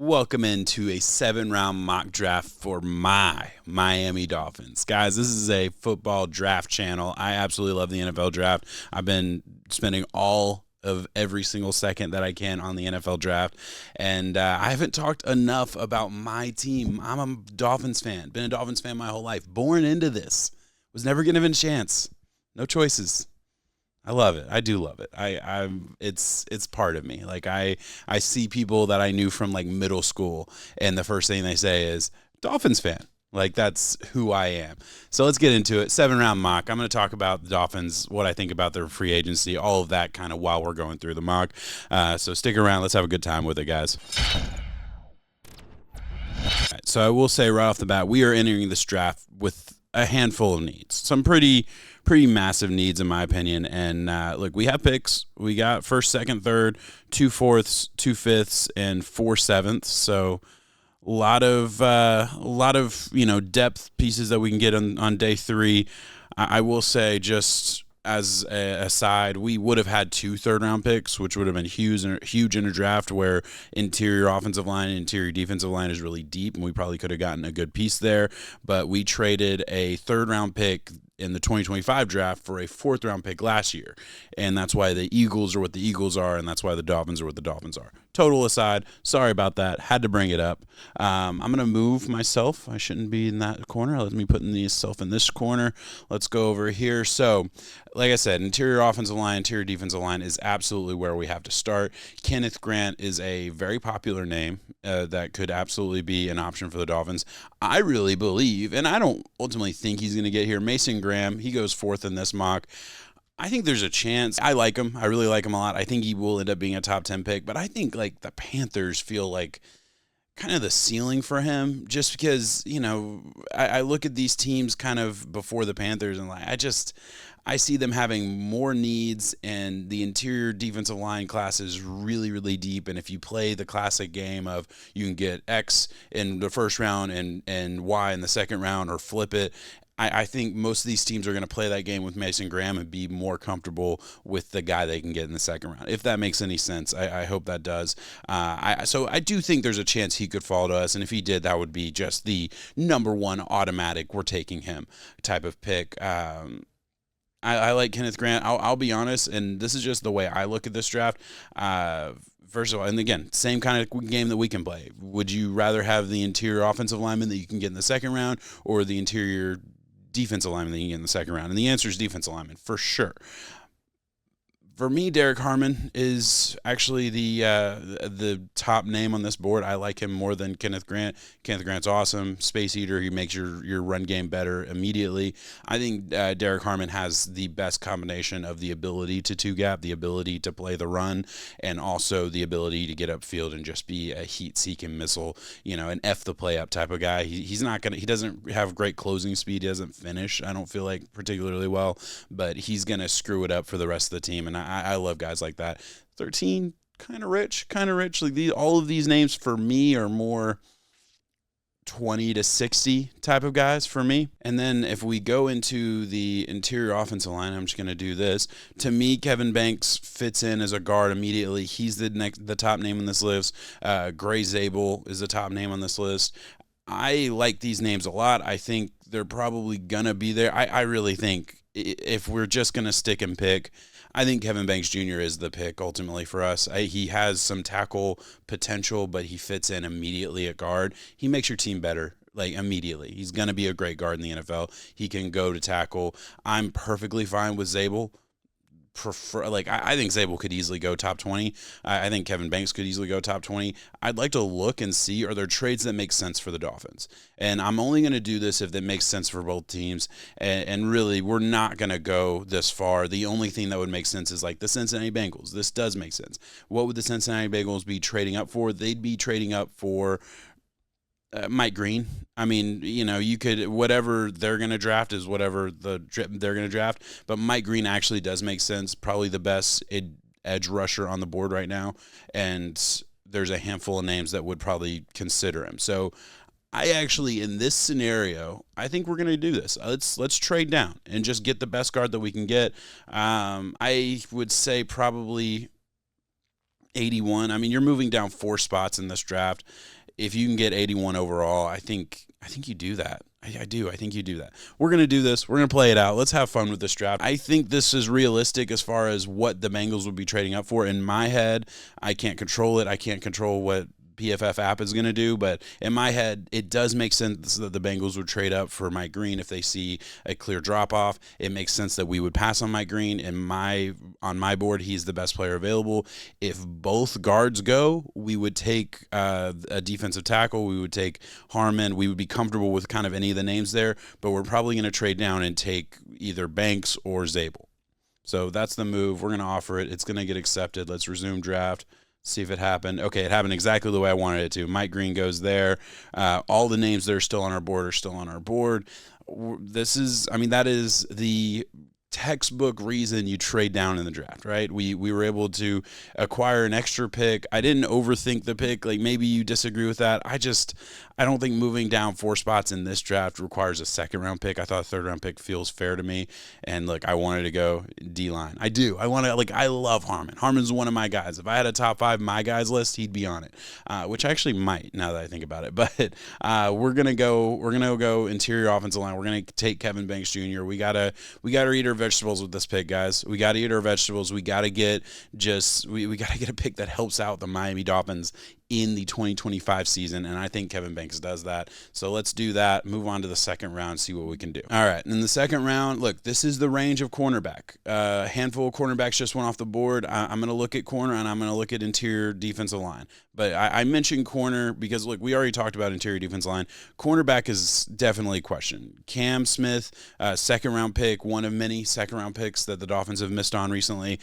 Welcome into a 7-round mock draft for my Miami Dolphins. Guys, this is a football draft channel. I absolutely love the NFL draft. I've been spending all of every single second that I can on the NFL draft, and I haven't talked enough about my team. I'm a Dolphins fan. Been a Dolphins fan my whole life. Born into this. Was never given a chance. No choices. I love it. I do love it. It's part of me. Like I see people that I knew from like middle school, and the first thing they say is Dolphins fan. Like that's who I am. So let's get into it. 7-round mock. I'm going to talk about the Dolphins, what I think about their free agency, all of that kind of while we're going through the mock. So stick around. Let's have a good time with it, guys. All right, so I will say right off the bat, we are entering this draft with a handful of needs. Some pretty massive needs in my opinion. And look, we have picks. We got first, second, third, 2 fourths, 2 fifths, and 4 sevenths. So a lot of depth pieces that we can get on day 3. I will say, just as a aside, we would have had 2 third-round picks, which would have been huge in a draft where interior offensive line and interior defensive line is really deep, and we probably could have gotten a good piece there. But we traded a third-round pick in the 2025 draft for a 4th-round pick last year, and that's why the Eagles are what the Eagles are, and that's why the Dolphins are what the Dolphins are. Total aside, sorry about that. Had to bring it up. I'm going to move myself. I shouldn't be in that corner. Let me put myself in this corner. Let's go over here. So, like I said, interior offensive line, interior defensive line is absolutely where we have to start. Kenneth Grant is a very popular name that could absolutely be an option for the Dolphins. I really believe, and I don't ultimately think he's going to get here, Mason Graham. He goes 4th in this mock. I think there's a chance. I like him. I really like him a lot. I think he will end up being a top 10 pick, but I think like the Panthers feel like kind of the ceiling for him, just because, I look at these teams kind of before the Panthers, and like I see them having more needs, and the interior defensive line class is really, really deep. And if you play the classic game of you can get X in the first round and Y in the second round, or flip it, I think most of these teams are going to play that game with Mason Graham and be more comfortable with the guy they can get in the second round. If that makes any sense, I hope that does. So I do think there's a chance he could fall to us, and if he did, that would be just the number one automatic, we're taking him type of pick. I like Kenneth Grant. I'll be honest, and this is just the way I look at this draft. First of all, and again, same kind of game that we can play. Would you rather have the interior offensive lineman that you can get in the second round, or the interior defensive lineman that you can get in the second round? And the answer is defensive lineman, for sure. For me, Derek Harmon is actually the top name on this board. I like him more than Kenneth Grant. Kenneth Grant's awesome. Space eater. He makes your run game better immediately. I think Derek Harmon has the best combination of the ability to two-gap, the ability to play the run, and also the ability to get upfield and just be a heat-seeking missile, an F the play up type of guy. He doesn't have great closing speed. He doesn't finish, I don't feel like, particularly well, but he's going to screw it up for the rest of the team, and I love guys like that. 13, kind of rich. Like all of these names for me are more 20 to 60 type of guys for me. And then if we go into the interior offensive line, I'm just going to do this. To me, Kevin Banks fits in as a guard immediately. He's the top name on this list. Gray Zabel is the top name on this list. I like these names a lot. I think they're probably going to be there. I really think if we're just going to stick and pick, I think Kevin Banks Jr. is the pick ultimately for us. He has some tackle potential, but he fits in immediately at guard. He makes your team better, like immediately. He's going to be a great guard in the NFL. He can go to tackle. I'm perfectly fine with Zabel. I think Zabel could easily go top 20. I think Kevin Banks could easily go top 20. I'd like to look and see, are there trades that make sense for the Dolphins? And I'm only going to do this if that makes sense for both teams. And really, we're not going to go this far. The only thing that would make sense is like the Cincinnati Bengals. This does make sense. What would the Cincinnati Bengals be trading up for? They'd be trading up for Mike Green. I mean, you could, whatever they're going to draft is whatever they're going to draft. But Mike Green actually does make sense. Probably the best edge rusher on the board right now. And there's a handful of names that would probably consider him. So I actually, in this scenario, I think we're going to do this. Let's trade down and just get the best guard that we can get. I would say probably 81. I mean, you're moving down 4 spots in this draft. If you can get 81 overall, I think you do that. I do. I think you do that. We're going to do this. We're going to play it out. Let's have fun with this draft. I think this is realistic as far as what the Bengals would be trading up for. In my head, I can't control it. I can't control what PFF app is going to do, but in my head, it does make sense that the Bengals would trade up for Mike Green if they see a clear drop off. It makes sense that we would pass on Mike Green. On my board, he's the best player available. If both guards go, we would take a defensive tackle. We would take Harmon. We would be comfortable with kind of any of the names there, but we're probably going to trade down and take either Banks or Zabel. So that's the move. We're going to offer it. It's going to get accepted. Let's resume draft. See if it happened. Okay, it happened exactly the way I wanted it to. Mike Green goes there. All the names that are still on our board are still on our board. That is the textbook reason you trade down in the draft, right? We were able to acquire an extra pick. I didn't overthink the pick. Like, maybe you disagree with that. I don't think moving down 4 spots in this draft requires a second round pick. I thought a third round pick feels fair to me. And look, I wanted to go D-line. I do. I love Harmon. Harmon's one of my guys. If I had a top 5 my guys list, he'd be on it. Which I actually might, now that I think about it. But we're gonna go interior offensive line. We're gonna take Kevin Banks Jr. We gotta eat our vegetables with this pick, guys. We gotta eat our vegetables. We gotta get a pick that helps out the Miami Dolphins in the 2025 season, and I think Kevin Banks does that. So let's do that, move on to the second round, see what we can do. All right, in the second round, look, this is the range of cornerback. A handful of cornerbacks just went off the board. I'm going to look at corner, and I'm going to look at interior defensive line. But I mentioned corner because, look, we already talked about interior defensive line. Cornerback is definitely a question. Cam Smith, second-round pick, one of many second-round picks that the Dolphins have missed on recently.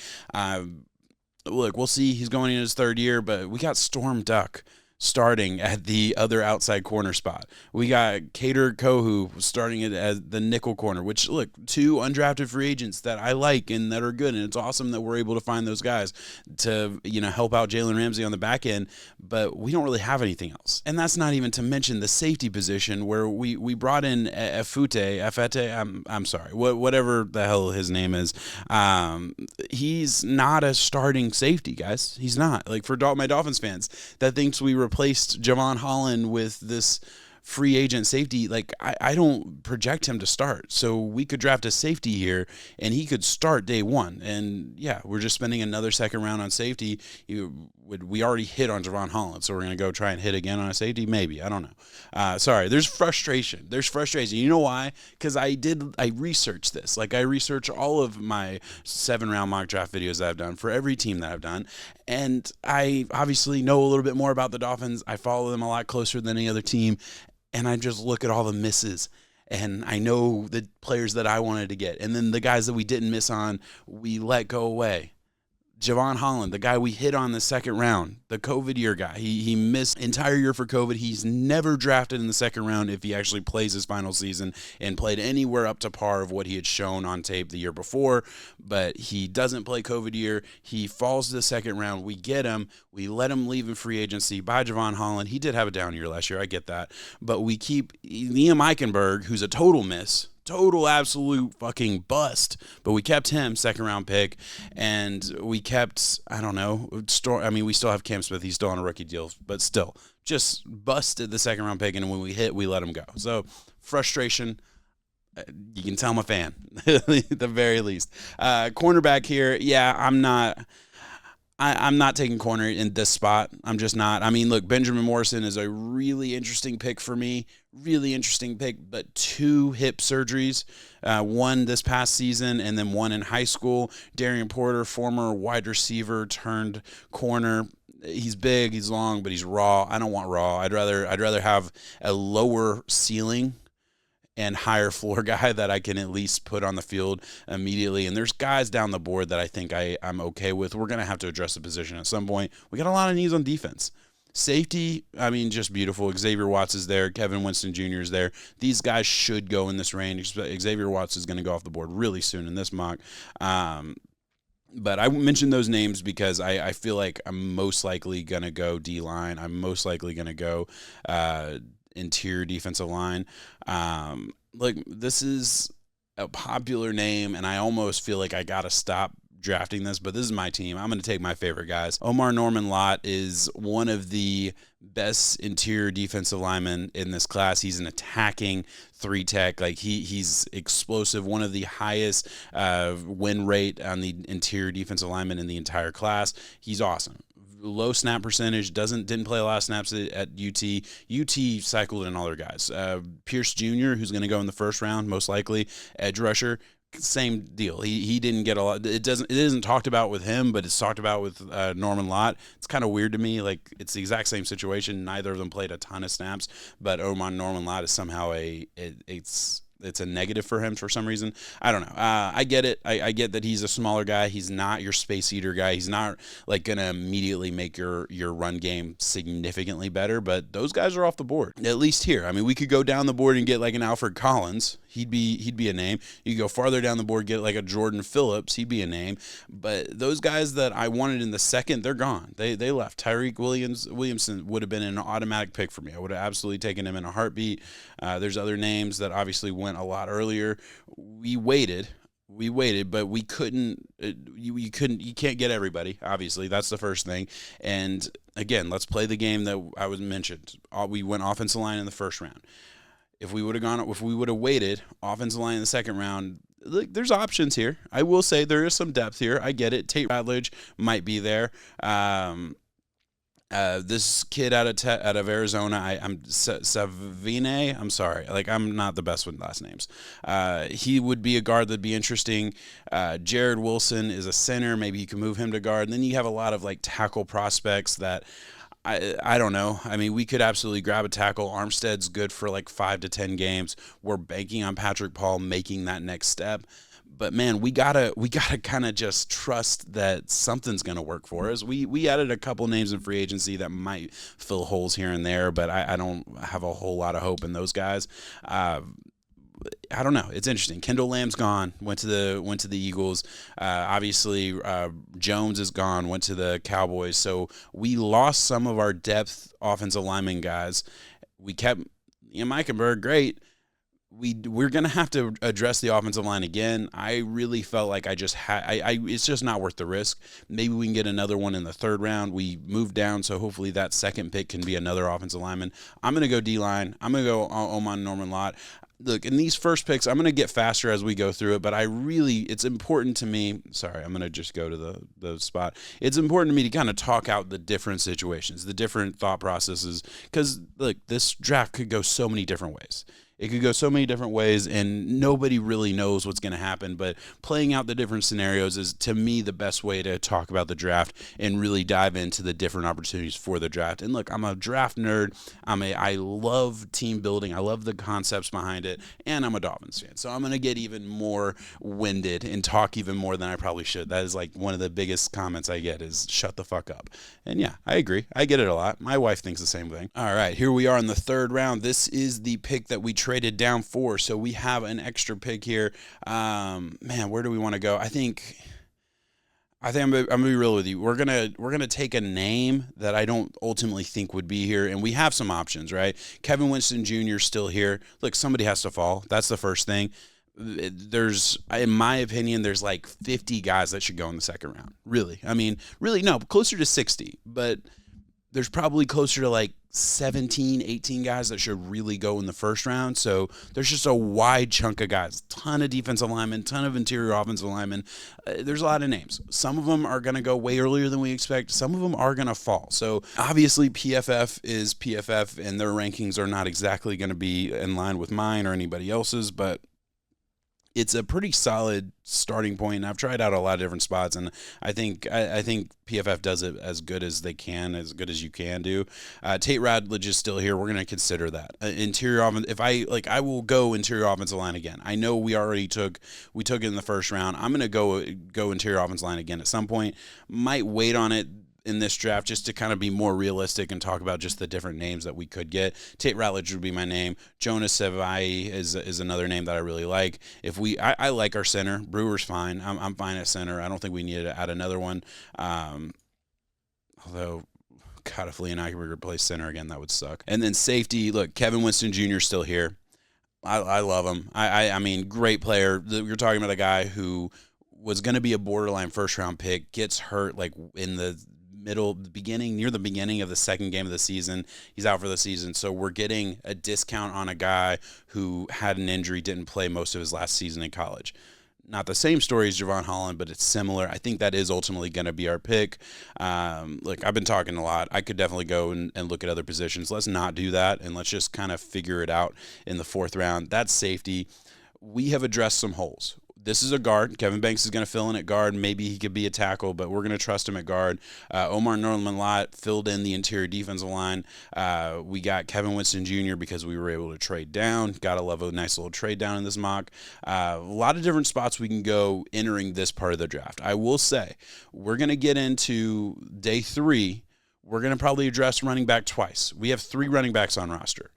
Look, we'll see. He's going in his third year, but we got Storm Duck starting at the other outside corner spot. We got Cater Kohu starting it as the nickel corner, which, look, 2 undrafted free agents that I like and that are good, and it's awesome that we're able to find those guys to, help out Jalen Ramsey on the back end, but we don't really have anything else. And that's not even to mention the safety position where we brought in Efete, I'm sorry, whatever the hell his name is. He's not a starting safety, guys. He's not. Like, for my Dolphins fans that thinks we replaced Javon Holland with this free agent safety, like, I don't project him to start. So we could draft a safety here and he could start day one. And yeah, we're just spending another second round on safety. We already hit on Javon Holland, so we're going to go try and hit again on a safety? Maybe. I don't know. Sorry. There's frustration. You know why? Because I researched this. Like, I research all of my 7-round mock draft videos that I've done for every team that I've done. And I obviously know a little bit more about the Dolphins. I follow them a lot closer than any other team. And I just look at all the misses. And I know the players that I wanted to get. And then the guys that we didn't miss on, we let go away. Javon Holland, the guy we hit on the second round, the COVID year guy. He missed entire year for COVID. He's never drafted in the second round if he actually plays his final season and played anywhere up to par of what he had shown on tape the year before. But he doesn't play COVID year. He falls to the second round. We get him. We let him leave in free agency by Javon Holland. He did have a down year last year. I get that. But we keep Liam Eichenberg, who's a total miss. Total absolute fucking bust. But we kept him, second round pick, and we kept, I don't know, we still have Cam Smith. He's still on a rookie deal, but still just busted the second round pick, and when we hit, we let him go. So frustration. You can tell I'm a fan at the very least. Cornerback here. Yeah, I'm not taking corner in this spot. I'm just not. I mean, look, Benjamin Morrison is a really interesting pick for me. Really interesting pick, but 2 hip surgeries, one this past season and then one in high school. Darian Porter, former wide receiver turned corner. He's big, he's long, but he's raw. I don't want raw. I'd rather have a lower ceiling and higher floor guy that I can at least put on the field immediately. And there's guys down the board that I think I'm okay with. We're going to have to address the position at some point. We got a lot of needs on defense. Safety, I mean, just beautiful. Xavier Watts is there. Kevin Winston Jr. is there. These guys should go in this range. Xavier Watts is going to go off the board really soon in this mock. But I mentioned those names because I feel like I'm most likely going to go D-line. I'm most likely going to go interior defensive line. This is a popular name, and I almost feel like I got to stop drafting this, but this is my team. I'm going to take my favorite guys. Omar Norman Lott is one of the best interior defensive linemen in this class. He's an attacking three tech. Like he's explosive. One of the highest win rate on the interior defensive lineman in the entire class. He's awesome. Low snap percentage, didn't play a lot of snaps at UT. UT cycled in all their guys. Pierce Jr., who's going to go in the first round, most likely, edge rusher. Same deal. He didn't get a lot. It isn't talked about with him, but it's talked about with Norman Lott. It's kind of weird to me. Like, it's the exact same situation. Neither of them played a ton of snaps, but Norman Lott is somehow it's a negative for him for some reason. I don't know. I get it. I get that he's a smaller guy. He's not your space eater guy. He's not like going to immediately make your run game significantly better, but those guys are off the board, at least here. I mean, we could go down the board and get like an Alfred Collins. He'd be a name. You go farther down the board, get like a Jordan Phillips. He'd be a name. But those guys that I wanted in the second, they're gone. They left. Tyreek Williamson would have been an automatic pick for me. I would have absolutely taken him in a heartbeat. There's other names that obviously went a lot earlier. We waited, but we couldn't. You can't get everybody. Obviously, that's the first thing. And again, let's play the game that I was mentioned. We went offensive line in the first round. If we would have waited, offensive line in the second round, there's options here. I will say there is some depth here. I get it. Tate Ratledge might be there. This kid out of Arizona, I'm Savine. I'm sorry, like I'm not the best with last names. He would be a guard that'd be interesting. Jared Wilson is a center. Maybe you can move him to guard. And then you have a lot of like tackle prospects that. I don't know. I mean, we could absolutely grab a tackle. Armstead's good for like 5 to 10 games. We're banking on Patrick Paul making that next step. But man, we gotta kind of just trust that something's gonna work for us. We added a couple names in free agency that might fill holes here and there, but I don't have a whole lot of hope in those guys. I don't know. It's interesting. Kendall Lamb's gone. Went to the Eagles. Obviously, Jones is gone. Went to the Cowboys. So we lost some of our depth offensive lineman guys. We kept Meikenberg, great. We're gonna have to address the offensive line again. I really felt like it's just not worth the risk. Maybe we can get another one in the third round. We moved down, so hopefully that second pick can be another offensive lineman. I'm gonna go D-line. I'm gonna go Omar Norman Lott. Look, in these first picks, I'm going to get faster as we go through it, but it's important to me. Sorry, I'm going to just go to the spot. It's important to me to kind of talk out the different situations, the different thought processes, because, look, this draft could go so many different ways. It could go so many different ways, and nobody really knows what's going to happen. But playing out the different scenarios is, to me, the best way to talk about the draft and really dive into the different opportunities for the draft. And look, I'm a draft nerd. I love team building. I love the concepts behind it, and I'm a Dolphins fan. So I'm going to get even more winded and talk even more than I probably should. That is like one of the biggest comments I get is, shut the fuck up. And yeah, I agree. I get it a lot. My wife thinks the same thing. All right, here we are in the third round. This is the pick that we traded down for, so we have an extra pick here. Man, where do we want to go? I think I'm gonna be real with you. We're gonna take a name that I don't ultimately think would be here, and we have some options, right? Kevin Winston Jr. still here. Look, somebody has to fall. That's the first thing. In my opinion, there's like 50 guys that should go in the second round. Really, I mean, really, no, closer to 60, but there's probably closer to like 17, 18 guys that should really go in the first round. So there's just a wide chunk of guys, ton of defensive linemen, ton of interior offensive linemen. There's a lot of names. Some of them are going to go way earlier than we expect. Some of them are going to fall. So obviously PFF is PFF, and their rankings are not exactly going to be in line with mine or anybody else's, but it's a pretty solid starting point. And I've tried out a lot of different spots, and I think PFF does it as good as they can, as good as you can do. Tate Ratledge is still here. We're going to consider that. Interior offense. I will go interior offensive line again. I know we took it in the first round. I'm going to go interior offensive line again at some point. Might wait on it in this draft just to kind of be more realistic and talk about just the different names that we could get. Tate Ratledge would be my name. Jonas Savai is another name that I really like. I like our center. Brewer's fine. I'm fine at center. I don't think we need to add another one. Although, God, if Leon Eichenberger plays center again, that would suck. And then safety, look, Kevin Winston Jr. is still here. I love him. I mean, great player. You're talking about a guy who was going to be a borderline first round pick, gets hurt like in the near the beginning of the second game of the season. He's out for the season. So we're getting a discount on a guy who had an injury, didn't play most of his last season in college. Not the same story as Javon Holland, but it's similar. I think that is ultimately going to be our pick. Look, I've been talking a lot. I could definitely go and look at other positions. Let's not do that, and let's just kind of figure it out in the fourth round. That's safety. We have addressed some holes. This is a guard. Kevin Banks is going to fill in at guard. Maybe he could be a tackle, but we're going to trust him at guard. Omar Norman-Lott filled in the interior defensive line. We got Kevin Winston Jr. because we were able to trade down. Got to love a nice little trade down in this mock. A lot of different spots we can go entering this part of the draft. I will say we're going to get into day 3. We're going to probably address running back twice. We have 3 running backs on roster.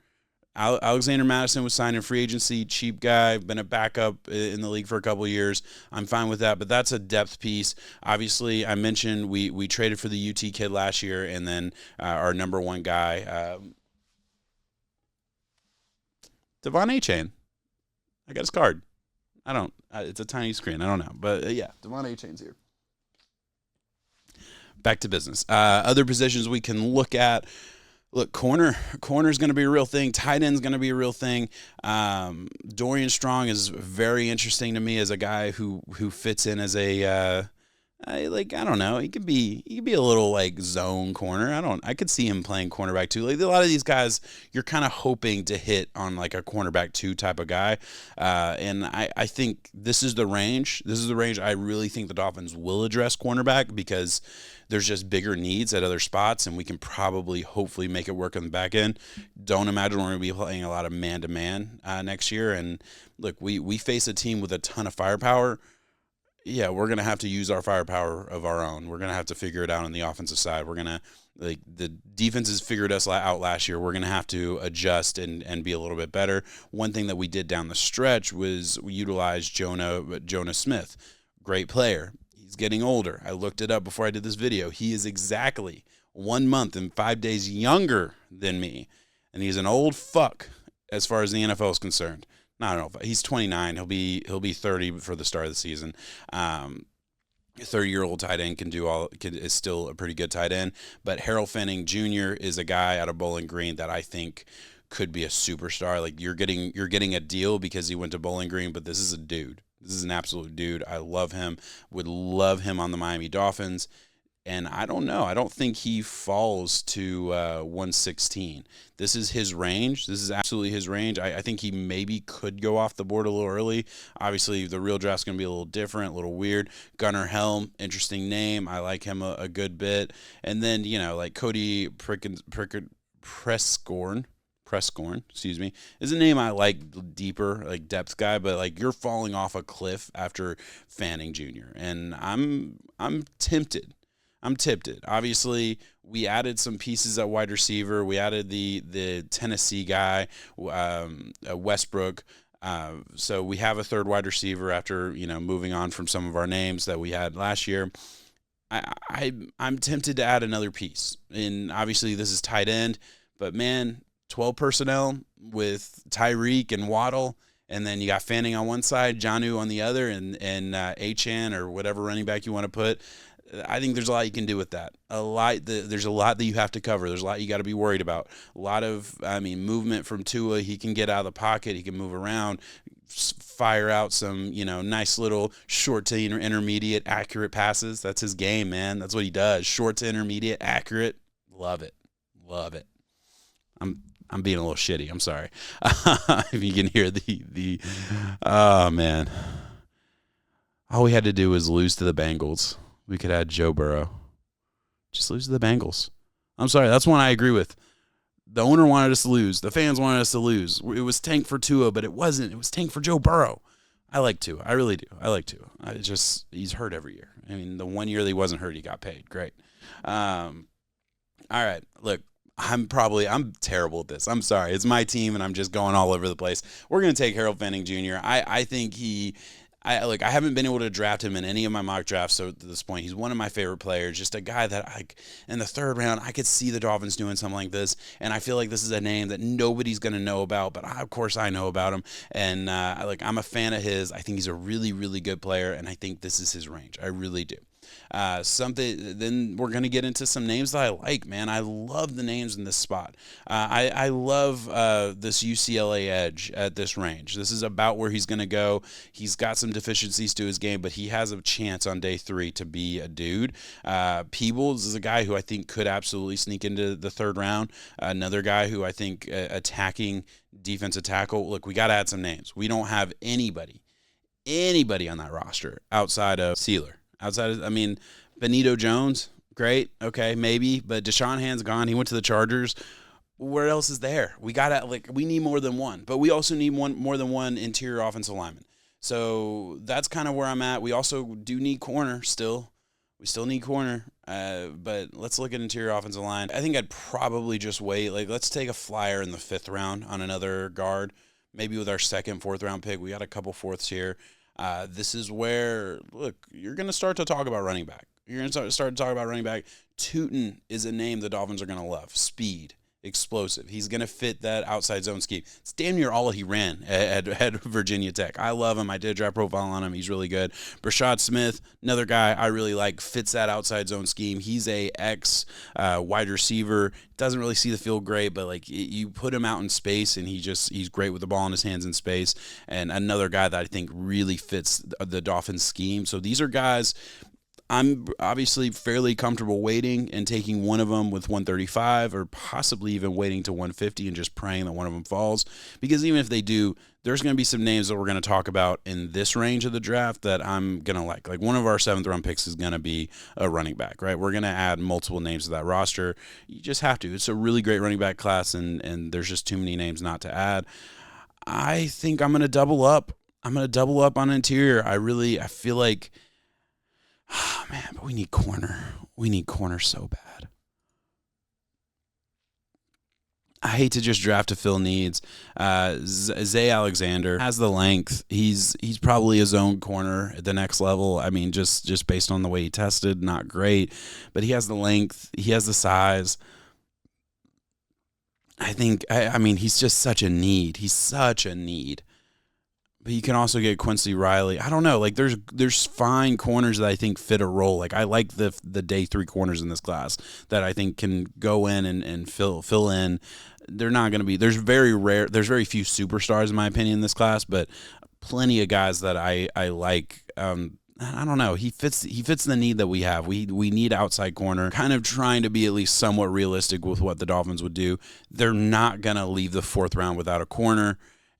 Alexander Madison was signed in free agency, cheap guy, been a backup in the league for a couple of years. I'm fine with that, but that's a depth piece. Obviously, I mentioned we traded for the UT kid last year, and then our number 1 guy, Devon Achane. I got his card. It's a tiny screen. I don't know, but yeah, Devon Achane's here. Back to business. Other positions we can look at. Look, corner is going to be a real thing. Tight end is going to be a real thing. Dorian Strong is very interesting to me as a guy who fits in as a I don't know. He could be a little like zone corner. I could see him playing cornerback too. Like a lot of these guys, you're kind of hoping to hit on like a cornerback 2 type of guy. And I think this is the range. This is the range I really think the Dolphins will address cornerback because there's just bigger needs at other spots, and we can probably hopefully make it work on the back end. Don't imagine we're going to be playing a lot of man-to-man next year. And look, we face a team with a ton of firepower. Yeah, we're going to have to use our firepower of our own. We're going to have to figure it out on the offensive side. We're going to, like, the defense has figured us out last year. We're going to have to adjust and be a little bit better. One thing that we did down the stretch was we utilized Jonah Smith. Great player. He's getting older. I looked it up before I did this video. He is exactly 1 month and 5 days younger than me. And he's an old fuck as far as the NFL is concerned. No, I don't know. He's 29. He'll be 30 for the start of the season. 30-year-old tight end is still a pretty good tight end. But Harold Fanning Jr. is a guy out of Bowling Green that I think could be a superstar. Like you're getting a deal because he went to Bowling Green, but this is a dude. This is an absolute dude. I love him. Would love him on the Miami Dolphins. And I don't know. I don't think he falls to 116. This is his range. This is absolutely his range. I think he maybe could go off the board a little early. Obviously, the real draft's going to be a little different, a little weird. Gunnar Helm, interesting name. I like him a good bit. And then, like Cody Prescorn, is a name I like deeper, like depth guy, but like you're falling off a cliff after Fanning Jr. And I'm tempted. Obviously, we added some pieces at wide receiver. We added the Tennessee guy, Westbrook. So we have a third wide receiver after moving on from some of our names that we had last year. I'm tempted to add another piece, and obviously this is tight end. But man, 12 personnel with Tyreek and Waddle. And then you got Fanning on one side, Jonnu on the other, and Achane or whatever running back you want to put. I think there's a lot you can do with that. There's a lot that you have to cover. There's a lot you got to be worried about. A lot of, movement from Tua. He can get out of the pocket. He can move around, fire out some, nice little short to intermediate accurate passes. That's his game, man. That's what he does. Short to intermediate accurate. Love it. I'm being a little shitty. I'm sorry. If you can hear the oh man. All we had to do was lose to the Bengals. We could add Joe Burrow. Just lose to the Bengals. I'm sorry. That's one I agree with. The owner wanted us to lose. The fans wanted us to lose. It was tank for Tua, but it wasn't. It was tank for Joe Burrow. I like Tua. I really do. I like Tua. He's hurt every year. The 1 year that he wasn't hurt, he got paid. Great. All right. Look, I'm terrible at this. I'm sorry. It's my team, and I'm just going all over the place. We're going to take Harold Fanning Jr. I think I haven't been able to draft him in any of my mock drafts. So at this point, he's one of my favorite players. Just a guy that in the third round, I could see the Dolphins doing something like this. And I feel like this is a name that nobody's going to know about, but of course I know about him. And I'm a fan of his. I think he's a really, really good player. And I think this is his range. I really do. Then we're going to get into some names that I like, man. I love the names in this spot. I love this UCLA edge at this range. This is about where he's going to go. He's got some deficiencies to his game, but he has a chance on day 3 to be a dude. Peebles is a guy who I think could absolutely sneak into the third round. Another guy who I think attacking defensive tackle. Look, we got to add some names. We don't have anybody on that roster outside of Sealer. Benito Jones, great, okay, maybe, but Deshaun Hand's gone. He went to the Chargers. Where else is there? We need more than one, but we also need more than one interior offensive lineman. So that's kind of where I'm at. We also do need corner still. We still need corner, but let's look at interior offensive line. I think I'd probably just wait. Let's take a flyer in the 5th round on another guard, maybe with our 2nd, 4th round pick. We got a couple 4ths here. This is where, look, you're going to start to talk about running back. You're going to start to talk about running back. Tootin is a name the Dolphins are going to love. Speed, explosive. He's going to fit that outside zone scheme. It's damn near all he ran at Virginia Tech. I love him. I did a draft profile on him. He's really good. Brashad Smith, another guy I really like, fits that outside zone scheme. He's a wide receiver. Doesn't really see the field great, but you put him out in space and he's great with the ball in his hands in space. And another guy that I think really fits the Dolphins scheme. So these are guys I'm obviously fairly comfortable waiting and taking one of them with 135 or possibly even waiting to 150 and just praying that one of them falls. Because even if they do, there's going to be some names that we're going to talk about in this range of the draft that I'm going to like. Like one of our 7th round picks is going to be a running back, right? We're going to add multiple names to that roster. You just have to. It's a really great running back class, and there's just too many names not to add. I think I'm going to double up. I'm going to double up on interior. I feel like, oh man, but we need corner. We need corner so bad. I hate to just draft to fill needs. Zay Alexander has the length. He's probably a zone corner at the next level. I mean, just based on the way he tested, not great. But he has the length. He has the size. I mean, he's just such a need. He's such a need. But you can also get Quincy Riley. I don't know. Like there's fine corners that I think fit a role. Like I like the day 3 corners in this class that I think can go in and fill in. They're not going to be. There's very few superstars in my opinion in this class, but plenty of guys that I like. I don't know. He fits the need that we have. We need outside corner. Kind of trying to be at least somewhat realistic with what the Dolphins would do. They're not going to leave the 4th round without a corner.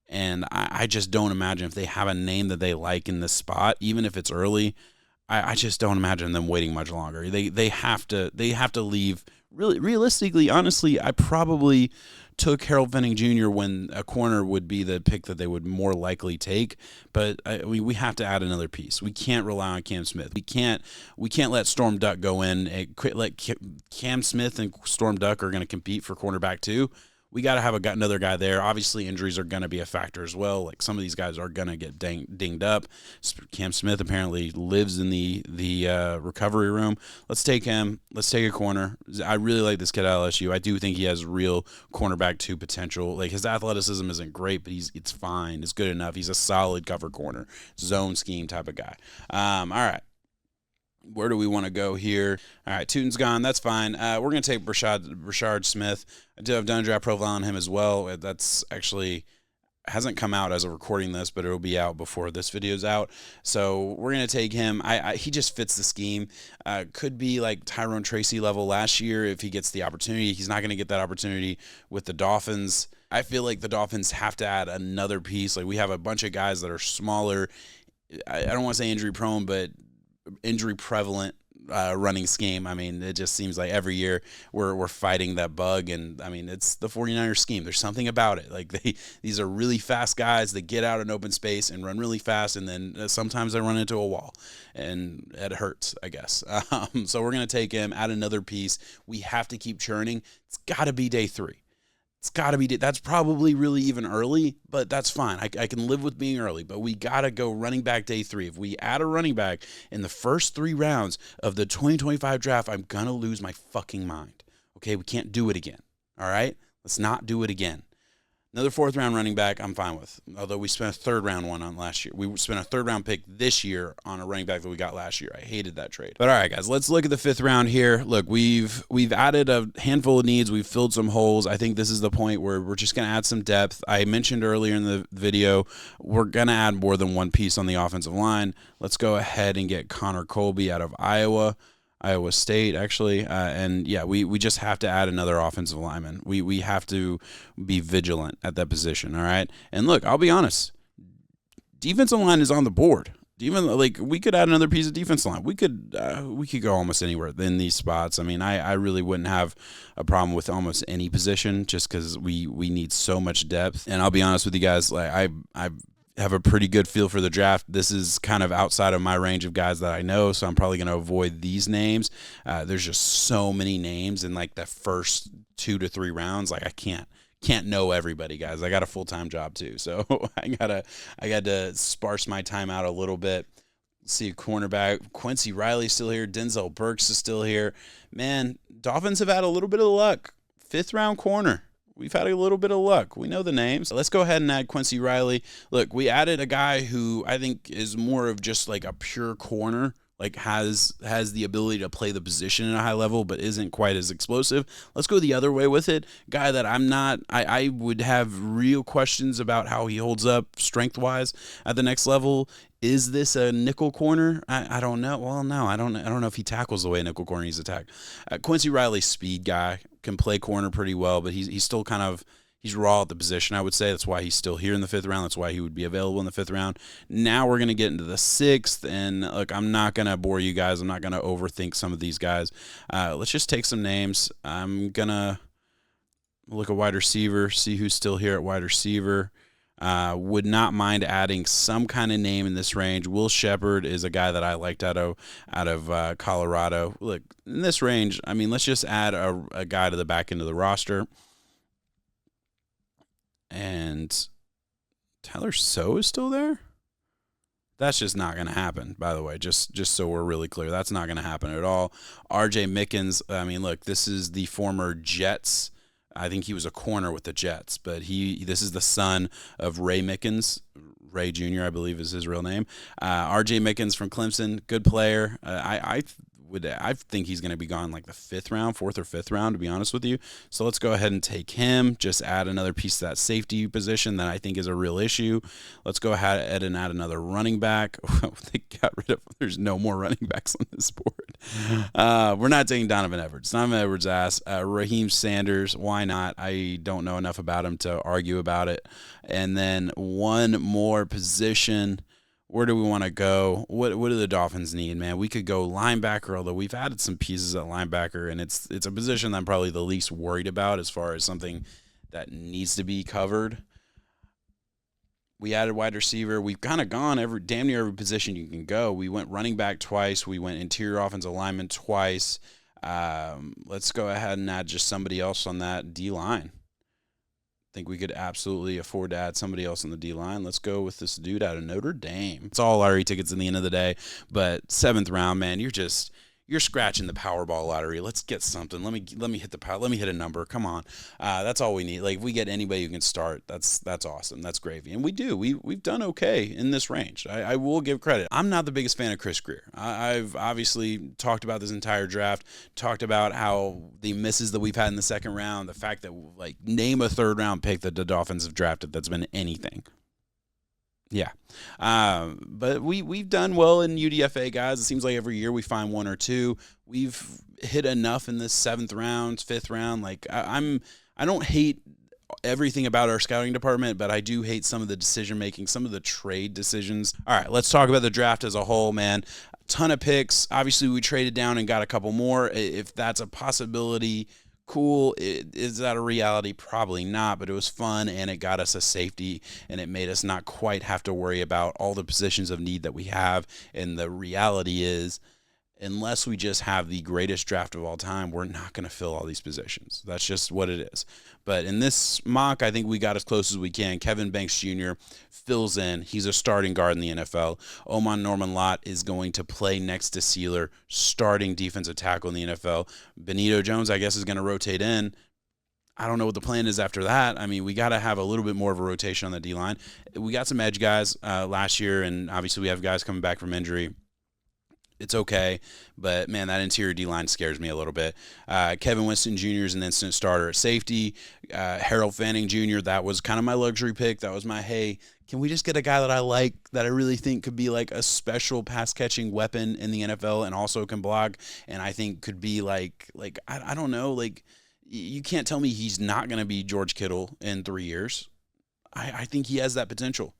And I just don't imagine if they have a name that they like in this spot, even if it's early, I just don't imagine them waiting much longer. They have to leave. Really, realistically, honestly, I probably took Harold Fenning Jr. when a corner would be the pick that they would more likely take. But we have to add another piece. We can't rely on Cam Smith. We can't let Storm Duck go in. Let Cam Smith and Storm Duck are going to compete for cornerback too. We got to have another guy there. Obviously, injuries are going to be a factor as well. Like some of these guys are going to get dinged up. Cam Smith apparently lives in the recovery room. Let's take him. Let's take a corner. I really like this kid at LSU. I do think he has real cornerback 2 potential. Like his athleticism isn't great, but it's fine. It's good enough. He's a solid cover corner, zone scheme type of guy. All right. Where do we want to go here? All right, Tootin's gone. That's fine. We're going to take Brashard Smith. I've done a draft profile on him as well. That's actually hasn't come out as of recording this, but it'll be out before this video's out. So we're going to take him. He just fits the scheme. Could be like Tyrone Tracy level last year if he gets the opportunity. He's not going to get that opportunity with the Dolphins. I feel like the Dolphins have to add another piece. Like we have a bunch of guys that are smaller. I don't want to say injury prone, but injury prevalent running scheme. I mean, it just seems like every year we're fighting that bug, and I mean, it's the 49ers scheme. There's something about it. Like these are really fast guys that get out in open space and run really fast, and then sometimes they run into a wall, and it hurts, I guess. So we're going to take him, add another piece. We have to keep churning. It's got to be day 3. It's got to be. That's probably really even early, but that's fine. I can live with being early, but we got to go running back day 3. If we add a running back in the first 3 rounds of the 2025 draft, I'm going to lose my fucking mind. Okay, we can't do it again. All right? Let's not do it again. Another 4th round running back, I'm fine with. Although we spent a 3rd round one on last year. We spent a 3rd round pick this year on a running back that we got last year. I hated that trade. But all right, guys, let's look at the 5th round here. Look, we've added a handful of needs. We've filled some holes. I think this is the point where we're just going to add some depth. I mentioned earlier in the video, we're going to add more than one piece on the offensive line. Let's go ahead and get Connor Colby out of Iowa State, actually. And yeah, we just have to add another offensive lineman. We have to be vigilant at that position, all right? And look, I'll be honest, defensive line is on the board. We could add another piece of defensive line. We could go almost anywhere in these spots. I mean, I really wouldn't have a problem with almost any position just because we need so much depth. And I'll be honest with you guys, like I have a pretty good feel for the draft. This is kind of outside of my range of guys that I know, so I'm probably going to avoid these names. There's just so many names in like the first 2 to 3 rounds. Like I can't know everybody, guys. I got a full-time job too, so I got to sparse my time out a little bit. See a cornerback. Quincy Riley's still here. Denzel Burks is still here. Man, Dolphins have had a little bit of luck. 5th round corner. We've had a little bit of luck. We know the names. Let's go ahead and add Quincy Riley. Look, we added a guy who I think is more of just like a pure corner, like has the ability to play the position at a high level, but isn't quite as explosive. Let's go the other way with it. Guy that I would have real questions about how he holds up strength-wise at the next level. Is this a nickel corner? I don't know. Well, no, I don't know if he tackles the way a nickel corner needs to tackle. Quincy Riley, speed guy, can play corner pretty well, but he's still kind of he's raw at the position, I would say. That's why he's still here in the 5th round. That's why he would be available in the 5th round. Now we're going to get into the 6th, and look, I'm not going to bore you guys. I'm not going to overthink some of these guys. Let's just take some names. I'm going to look at wide receiver, see who's still here at wide receiver. Would not mind adding some kind of name in this range. Will Shepard is a guy that I liked out of Colorado. Look, in this range, I mean, let's just add a guy to the back end of the roster. And Tyler So is still there? That's just not going to happen, by the way, just so we're really clear. That's not going to happen at all. R.J. Mickens, I mean, look, this is the former Jets. I think he was a corner with the Jets, but this is the son of Ray Mickens. Ray Jr., I believe, is his real name. R.J. Mickens from Clemson, good player. I think he's going to be gone like the 5th round, 4th or 5th round, to be honest with you. So let's go ahead and take him. Just add another piece to that safety position that I think is a real issue. Let's go ahead and add another running back. They got rid of. There's no more running backs on this board. We're not taking Donovan Edwards. Donovan Edwards' ass. Raheem Sanders. Why not? I don't know enough about him to argue about it. And then one more position. Where do we want to go? What do the Dolphins need, man? We could go linebacker, although we've added some pieces at linebacker, and it's a position that I'm probably the least worried about as far as something that needs to be covered. We added wide receiver. We've kind of gone damn near every position you can go. We went running back twice. We went interior offensive lineman twice. Let's go ahead and add just somebody else on that D-line. Think we could absolutely afford to add somebody else on the D-line. Let's go with this dude out of Notre Dame. It's all lottery tickets in the end of the day, but 7th round, man, you're scratching the Powerball lottery. Let's get something. Let me hit let me hit a number. Come on, that's all we need. Like if we get anybody who can start, that's awesome. That's gravy, and we've done okay in this range. I will give credit. I'm not the biggest fan of Chris Greer. I've obviously talked about this entire draft, talked about how the misses that we've had in the 2nd round, the fact that like name a 3rd round pick that the Dolphins have drafted that's been anything. Yeah. But we've done well in UDFA, guys. It seems like every year we find one or two. We've hit enough in this 7th round, 5th round. Like I don't hate everything about our scouting department, but I do hate some of the decision making, some of the trade decisions. All right, let's talk about the draft as a whole, man. A ton of picks. Obviously, we traded down and got a couple more. If that's a possibility, cool. Is that a reality? Probably not, but it was fun, and it got us a safety, and it made us not quite have to worry about all the positions of need that we have. And the reality is unless we just have the greatest draft of all time, we're not going to fill all these positions. That's just what it is. But in this mock, I think we got as close as we can. Kevin Banks Jr. fills in. He's a starting guard in the NFL. Oman Norman Lott is going to play next to Sealer, starting defensive tackle in the NFL. Benito Jones, I guess, is going to rotate in. I don't know what the plan is after that. I mean, we got to have a little bit more of a rotation on the D-line. We got some edge guys last year, and obviously we have guys coming back from injury. It's okay, but, man, that interior D-line scares me a little bit. Kevin Winston Jr. is an instant starter at safety. Harold Fanning Jr., that was kind of my luxury pick. That was my, hey, can we just get a guy that I like, that I really think could be like a special pass-catching weapon in the NFL and also can block, and I think could be like I don't know, like you can't tell me he's not going to be George Kittle in 3 years. I think he has that potential.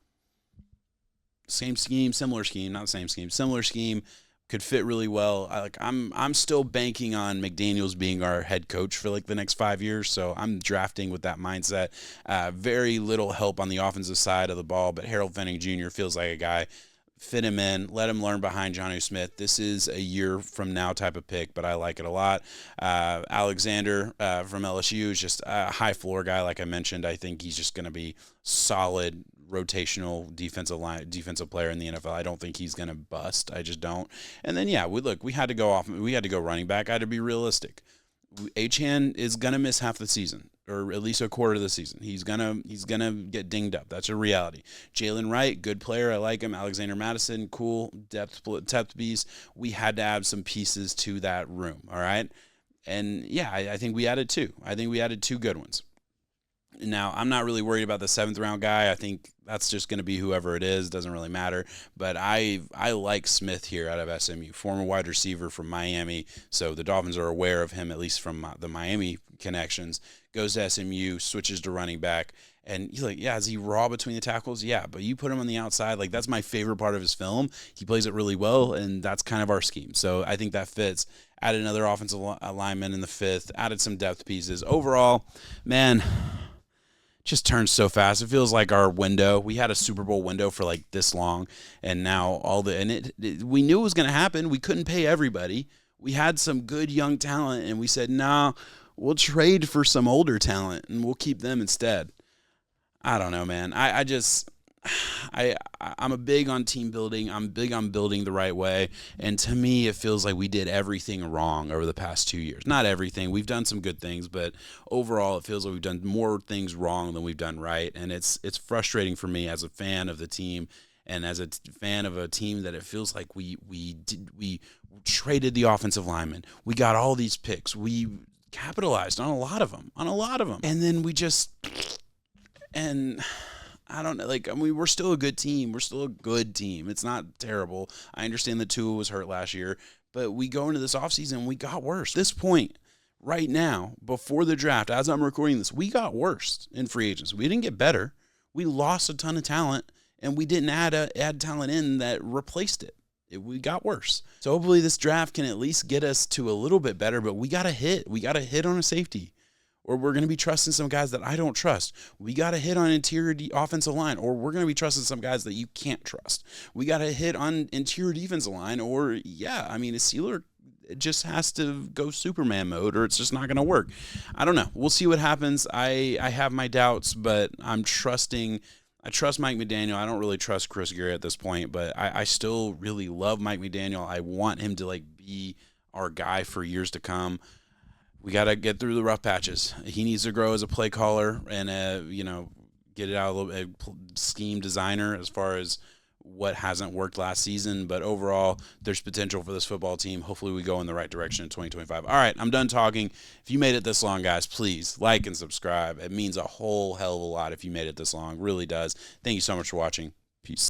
Same scheme, similar scheme, not the same scheme, similar scheme. Could fit really well. I'm still banking on McDaniels being our head coach for like the next 5 years, so I'm drafting with that mindset. Very little help on the offensive side of the ball, but Harold Fanning Jr. feels like a guy. Fit him in, let him learn behind Jonnu Smith. This is a year from now type of pick, but I like it a lot. Alexander from LSU is just a high floor guy, like I mentioned. I think he's just going to be solid rotational defensive player in the NFL. I don't think he's going to bust. I just don't. And then we had to go running back. I had to be realistic. Achane is going to miss half the season, or at least a quarter of the season. He's gonna get dinged up. That's a reality. Jalen Wright, good player. I like him. Alexander Madison, cool depth piece. We had to add some pieces to that room. All right. And I think we added two. I think we added two good ones. Now, I'm not really worried about the 7th round guy. I think that's just going to be whoever it is. Doesn't really matter. But I like Smith here out of SMU, former wide receiver from Miami. So the Dolphins are aware of him, at least from the Miami connections. Goes to SMU, switches to running back. And you're like, is he raw between the tackles? Yeah, but you put him on the outside. Like, that's my favorite part of his film. He plays it really well, and that's kind of our scheme. So I think that fits. Added another offensive lineman in the 5th. Added some depth pieces. Overall, man, just turns so fast. It feels like our window. We had a Super Bowl window for like this long, and now we knew it was going to happen. We couldn't pay everybody. We had some good young talent, and we said, no, we'll trade for some older talent, and we'll keep them instead. I don't know, man. I'm a big on team building. I'm big on building the right way. And to me, it feels like we did everything wrong over the past 2 years. Not everything. We've done some good things, but overall, it feels like we've done more things wrong than we've done right. And it's frustrating for me as a fan of the team and as a fan of a team that it feels like we traded the offensive lineman. We got all these picks. We capitalized on a lot of them. And then I don't know. We're still a good team. It's not terrible. I understand that Tua was hurt last year, but we go into this offseason, we got worse. At this point, right now, before the draft, as I'm recording this, we got worse in free agents. We didn't get better. We lost a ton of talent, and we didn't add talent in that replaced it. We got worse. So hopefully this draft can at least get us to a little bit better, but we got to hit. We got to hit on a safety. Or we're going to be trusting some guys that I don't trust. We got to hit on interior offensive line, or we're going to be trusting some guys that you can't trust. We got to hit on interior defensive line, or, a Sealer just has to go Superman mode, or it's just not going to work. I don't know. We'll see what happens. I have my doubts, but I'm trusting. I trust Mike McDaniel. I don't really trust Chris Greer at this point, but I still really love Mike McDaniel. I want him to be our guy for years to come. We got to get through the rough patches. He needs to grow as a play caller and get it out a scheme designer as far as what hasn't worked last season. But overall, there's potential for this football team. Hopefully we go in the right direction in 2025. All right, I'm done talking. If you made it this long, guys, please like and subscribe. It means a whole hell of a lot if you made it this long. It really does. Thank you so much for watching. Peace.